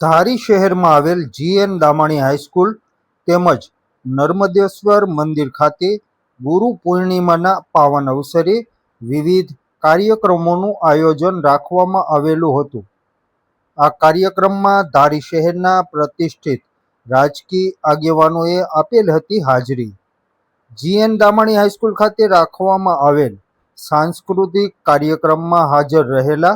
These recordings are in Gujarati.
ધારી શહેરમાં આવેલ જી.એન. દામાણી હાઈસ્કૂલ તેમજ નર્મદેશ્વર મંદિર ખાતે ગુરુ પૂર્ણિમાના પાવન અવસરે વિવિધ કાર્યક્રમોનું આયોજન રાખવામાં આવેલું હતું। આ કાર્યક્રમમાં ધારી શહેરના પ્રતિષ્ઠિત રાજકીય આગેવાનોએ આપેલ હતી હાજરી। જી.એન. દામાણી હાઈસ્કૂલ ખાતે રાખવામાં આવેલ સાંસ્કૃતિક કાર્યક્રમમાં હાજર રહેલા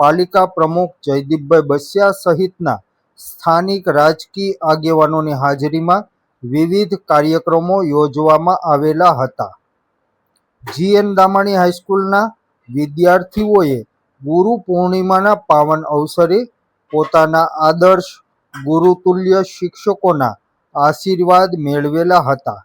પાલિકા પ્રમુખ જયદીપભાઈ બસિયા સહિતના સ્થાનિક રાજકીય આગેવાનોની હાજરીમાં વિવિધ કાર્યક્રમો યોજવામાં આવેલા હતા। જી.એન. દામાણી હાઈસ્કૂલના વિદ્યાર્થીઓએ ગુરુ પૂર્ણિમાના પાવન અવસરે પોતાના આદર્શ ગુરુતુલ્ય શિક્ષકોના આશીર્વાદ મેળવેલા હતા।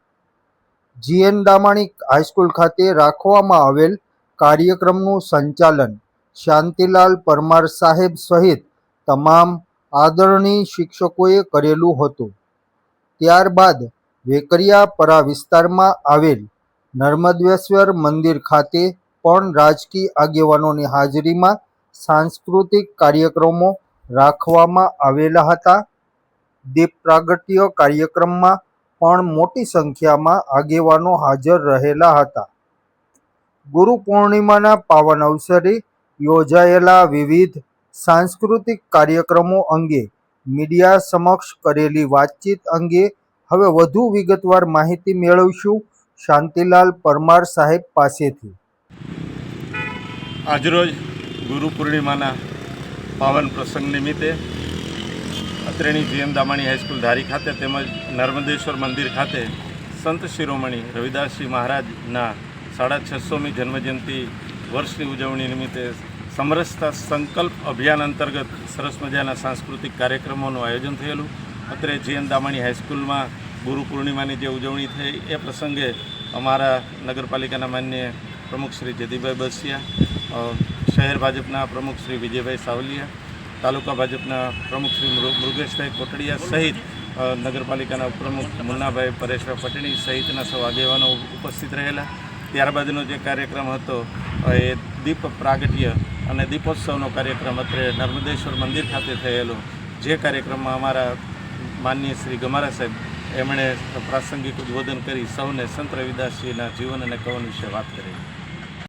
જી.એન. દામાણી હાઈસ્કૂલ ખાતે રાખવામાં આવેલ કાર્યક્રમનું સંચાલન શાંતિલાલ પરમાર સાહેબ સહિત તમામ આદરણીય શિક્ષકોએ કરેલું હતું। ત્યારબાદ વેકરિયાપરા વિસ્તારમાં આવેલ નર્મદેશ્વર મંદિર ખાતે પણ રાજકીય આગેવાનોની હાજરીમાં સાંસ્કૃતિક કાર્યક્રમો રાખવામાં આવેલા હતા। દીપ પ્રાગટ્ય કાર્યક્રમમાં પણ મોટી સંખ્યામાં આગેવાનો હાજર રહેલા હતા। ગુરુ પૂર્ણિમાના પાવન અવસરે યોજાયેલા વિવિધ સાંસ્કૃતિક કાર્યક્રમો અંગે મીડિયા સમક્ષ કરેલી વાતચીત અંગે હવે વધુ વિગતવાર માહિતી મેળવીશું શાંતિલાલ પરમાર સાહેબ પાસેથી। આજરોજ ગુરુ પૂર્ણિમાના પાવન પ્રસંગ નિમિત્તે અત્રેની જી.એન. દામાણી હાઈસ્કૂલ ધારી ખાતે તેમજ નર્મદેશ્વર મંદિર ખાતે સંત શિરોમણી રવિદાસજી મહારાજના 650મી જન્મજયંતિ વર્ષની ઉજવણી નિમિત્તે સમરસતા સંકલ્પ અભિયાન અંતર્ગત સરસ મજાના સાંસ્કૃતિક કાર્યક્રમોનું આયોજન થયેલું। અત્રે જી.એન. દામાણી હાઈસ્કૂલમાં ગુરુ પૂર્ણિમાની જે ઉજવણી થઈ એ પ્રસંગે અમારા નગરપાલિકાના માનનીય પ્રમુખ શ્રી જયદીપભાઈ બસિયા, શહેર ભાજપના પ્રમુખ શ્રી વિજયભાઈ સાવલિયા, તાલુકા ભાજપના પ્રમુખ શ્રી મૃગેશભાઈ કોટડિયા સહિત નગરપાલિકાના ઉપપ્રમુખ મુન્નાભાઈ પરેશભાઈ પટણી સહિતના સૌ આગેવાનો ઉપસ્થિત રહેલા। ત્યારબાદનો જે કાર્યક્રમ હતો એ દીપ પ્રાગટ્ય અને દીપોત્સવનો કાર્યક્રમ અત્રે નર્મદેશ્વર મંદિર ખાતે થયેલો, જે કાર્યક્રમમાં અમારા માનનીય શ્રી ગમારા સાહેબ એમણે પ્રાસંગિક ઉદ્બોધન કરી સૌને સંત રવિદાસજીના જીવન અને કવન વિશે વાત કરી।